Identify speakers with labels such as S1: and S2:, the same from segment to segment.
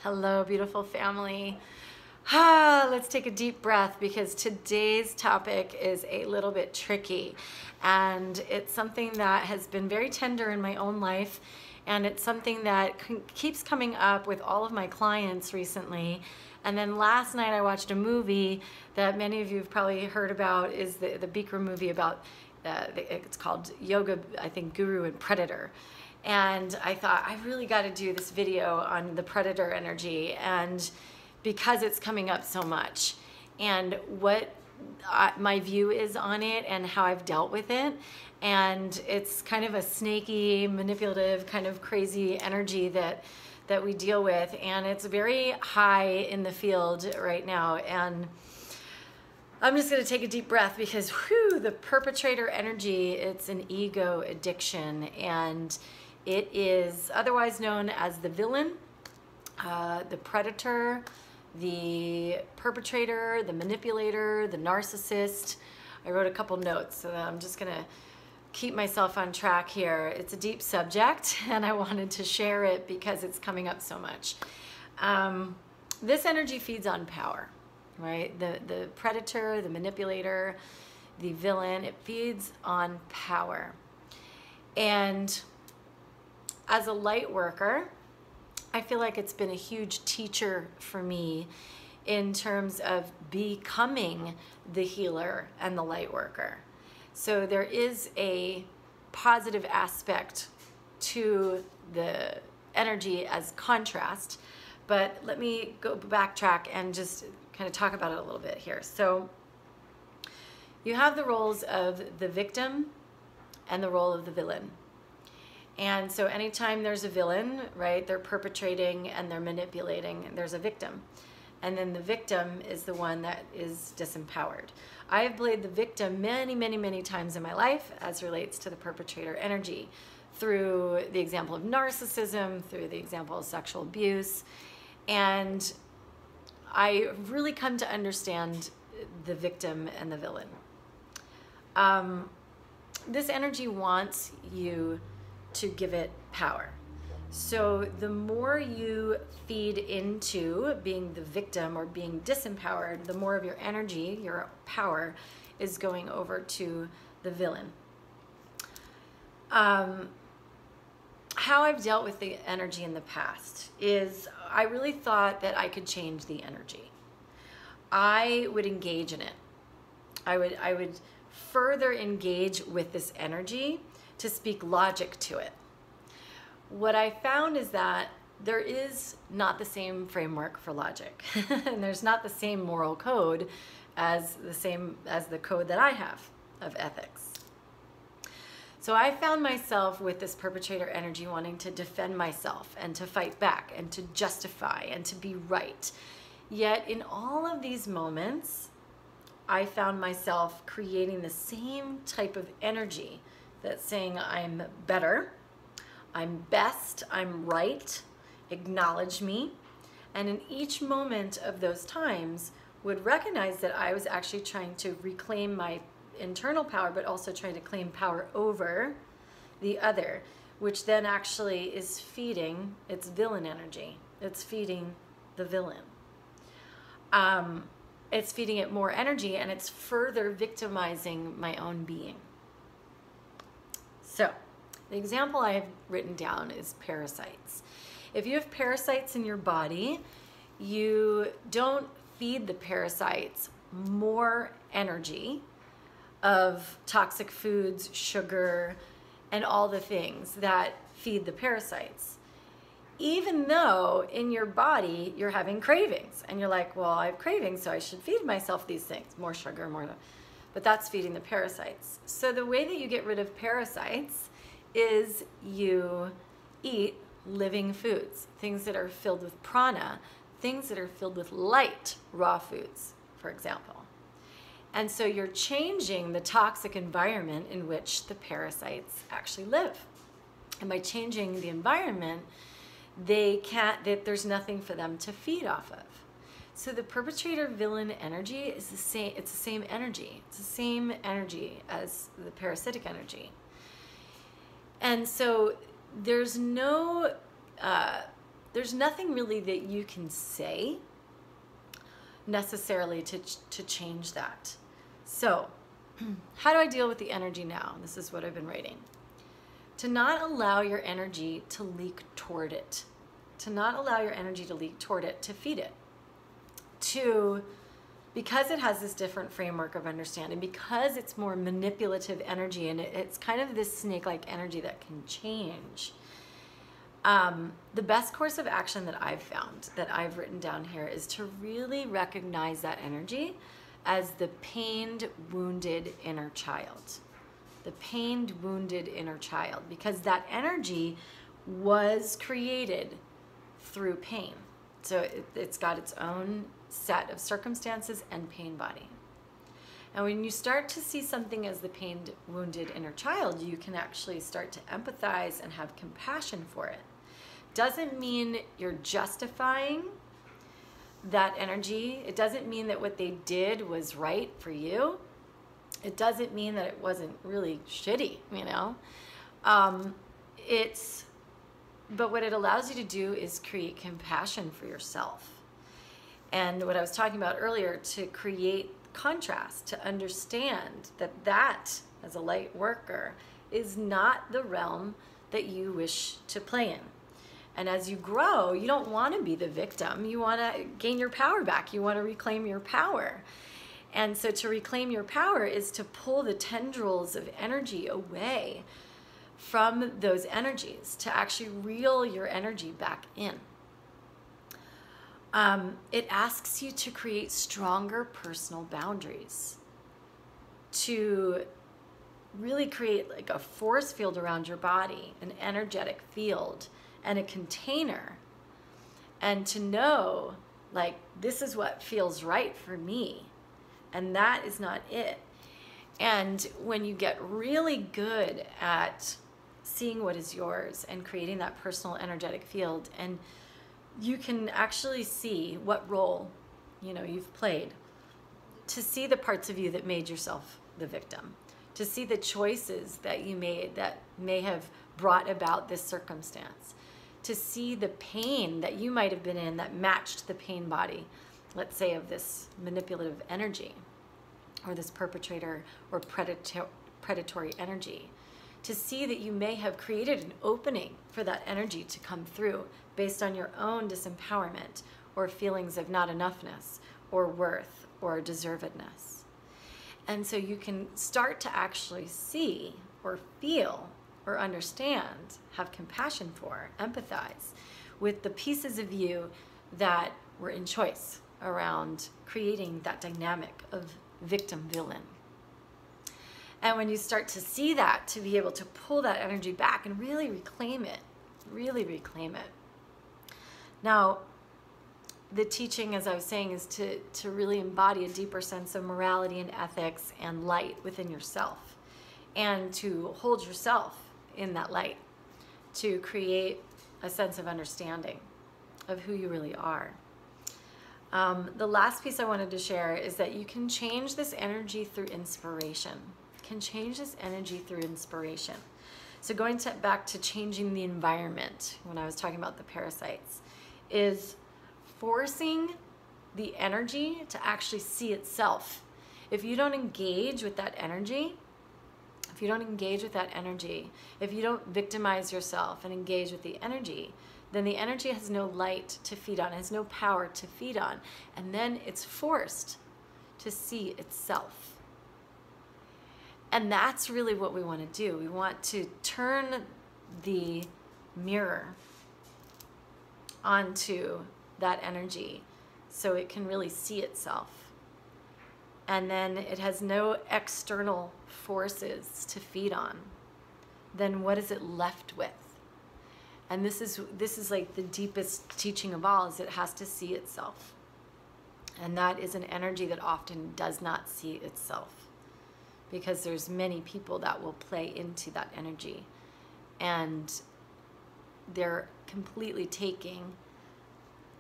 S1: Hello, beautiful family. Let's take a deep breath because today's topic is a little bit tricky, and it's something that has been very tender in my own life, and it's something that keeps coming up with all of my clients recently. And then last night I watched a movie that many of you have probably heard about, is the Bikram movie about, it's called Yoga, I think, Guru and Predator. And I thought, I really got to do this video on the Predator Energy, and because it's coming up so much, and what my view is on it and how I've dealt with it. And it's kind of a snaky, manipulative, kind of crazy energy that we deal with, and it's very high in the field right now. And I'm just going to take a deep breath because the perpetrator energy, it's an ego addiction, and it is otherwise known as the villain, the predator, the perpetrator, the manipulator, the narcissist. I wrote a couple notes, so I'm just going to keep myself on track here. It's a deep subject, and I wanted to share it because it's coming up so much. This energy feeds on power, right? The predator, the manipulator, the villain, it feeds on power. And as a light worker, I feel like it's been a huge teacher for me in terms of becoming the healer and the light worker. So there is a positive aspect to the energy as contrast, but let me go backtrack and just kind of talk about it a little bit here. So you have the roles of the victim and the role of the villain. And so anytime there's a villain, right, they're perpetrating and they're manipulating, there's a victim. And then the victim is the one that is disempowered. I have played the victim many, many, many times in my life as relates to the perpetrator energy, through the example of narcissism, through the example of sexual abuse. And I really come to understand the victim and the villain. This energy wants you to give it power. So the more you feed into being the victim or being disempowered, the more of your energy, your power, is going over to the villain. How I've dealt with the energy in the past is I really thought that I could change the energy. I would engage in it. I would further engage with this energy to speak logic to it. What I found is that there is not the same framework for logic, and there's not the same moral code as the code that I have of ethics. So I found myself with this perpetrator energy wanting to defend myself and to fight back and to justify and to be right. Yet in all of these moments, I found myself creating the same type of energy that's saying I'm better, I'm best, I'm right, acknowledge me. And in each moment of those times would recognize that I was actually trying to reclaim my internal power, but also trying to claim power over the other, which then actually is feeding its villain energy. It's feeding the villain. It's feeding it more energy, and it's further victimizing my own being. So the example I have written down is parasites. If you have parasites in your body, you don't feed the parasites more energy of toxic foods, sugar, and all the things that feed the parasites. Even though in your body you're having cravings, and you're like, well, I have cravings, so I should feed myself these things, more sugar, more, but that's feeding the parasites. So the way that you get rid of parasites is you eat living foods, things that are filled with prana, things that are filled with light, raw foods, for example. And so you're changing the toxic environment in which the parasites actually live. And by changing the environment, there's nothing for them to feed off of. So the perpetrator villain energy is the same, it's the same energy. It's the same energy as the parasitic energy. And so there's no there's nothing really that you can say necessarily to change that. So how do I deal with the energy now? This is what I've been writing. To not allow your energy to leak toward it. To not allow your energy to leak toward it, to feed it. Because it has this different framework of understanding, because it's more manipulative energy, and it's kind of this snake-like energy that can change. The best course of action that I've found, that I've written down here, is to really recognize that energy as the pained, wounded inner child. The pained, wounded inner child, because that energy was created through pain. So it's got its own set of circumstances and pain body. And when you start to see something as the pained, wounded inner child, you can actually start to empathize and have compassion for it. Doesn't mean you're justifying that energy. It doesn't mean that what they did was right for you. It doesn't mean that it wasn't really shitty, you know? But what it allows you to do is create compassion for yourself. And what I was talking about earlier, to create contrast, to understand that as a light worker, is not the realm that you wish to play in. And as you grow, you don't want to be the victim. You want to gain your power back. You want to reclaim your power. And so to reclaim your power is to pull the tendrils of energy away from those energies, to actually reel your energy back in. It asks you to create stronger personal boundaries, to really create like a force field around your body, an energetic field, and a container, and to know, like, this is what feels right for me, and that is not it. And when you get really good at seeing what is yours and creating that personal energetic field, and you can actually see what role, you know, you've played, to see the parts of you that made yourself the victim, to see the choices that you made that may have brought about this circumstance, to see the pain that you might have been in that matched the pain body, let's say, of this manipulative energy, or this perpetrator or predatory energy, to see that you may have created an opening for that energy to come through based on your own disempowerment or feelings of not enoughness or worth or deservedness. And so you can start to actually see or feel or understand, have compassion for, empathize with the pieces of you that were in choice around creating that dynamic of victim-villain. And when you start to see that, to be able to pull that energy back and really reclaim it, really reclaim it. Now, the teaching, as I was saying, is to really embody a deeper sense of morality and ethics and light within yourself, and to hold yourself in that light, to create a sense of understanding of who you really are. The last piece I wanted to share is that you can change this energy through inspiration. Can change this energy through inspiration. So going back to changing the environment, when I was talking about the parasites, is forcing the energy to actually see itself. If you don't engage with that energy, if you don't victimize yourself and engage with the energy, then the energy has no light to feed on, has no power to feed on, and then it's forced to see itself. And that's really what we want to do. We want to turn the mirror onto that energy so it can really see itself. And then it has no external forces to feed on. Then what is it left with? And this is like the deepest teaching of all, is it has to see itself. And that is an energy that often does not see itself, because there's many people that will play into that energy, and they're completely taking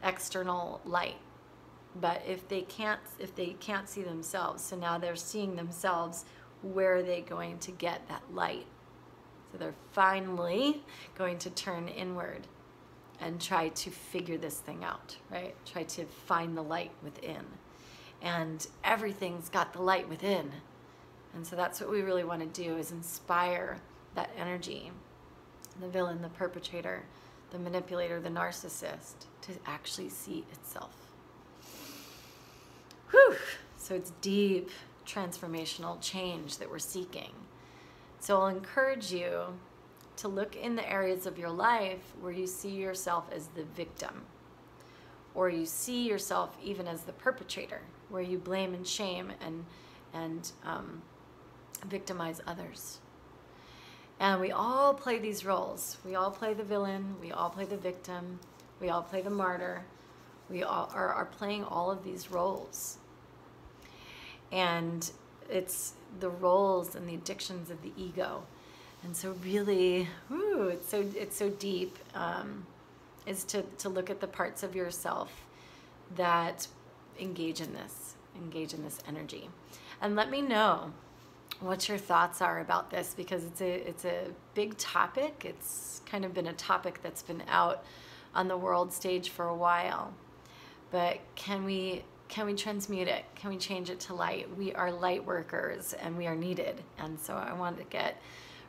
S1: external light. But if they can't see themselves, so now they're seeing themselves, where are they going to get that light? So they're finally going to turn inward and try to figure this thing out, right? Try to find the light within. And everything's got the light within. And so that's what we really want to do, is inspire that energy, the villain, the perpetrator, the manipulator, the narcissist, to actually see itself. Whew. So it's deep transformational change that we're seeking. So I'll encourage you to look in the areas of your life where you see yourself as the victim, or you see yourself even as the perpetrator, where you blame and shame and victimize others. And we all play these roles. We all play the villain, we all play the victim, we all play the martyr. We all are playing all of these roles. And it's the roles and the addictions of the ego. And so really, it's so deep, is to look at the parts of yourself that engage in this energy. And let me know what your thoughts are about this, because it's a big topic. It's kind of been a topic that's been out on the world stage for a while. But can we transmute it? Can we change it to light? We are light workers and we are needed. And so I wanted to get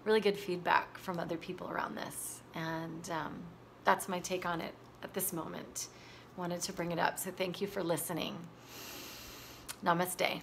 S1: really good feedback from other people around this. And that's my take on it at this moment. Wanted to bring it up. So thank you for listening. Namaste.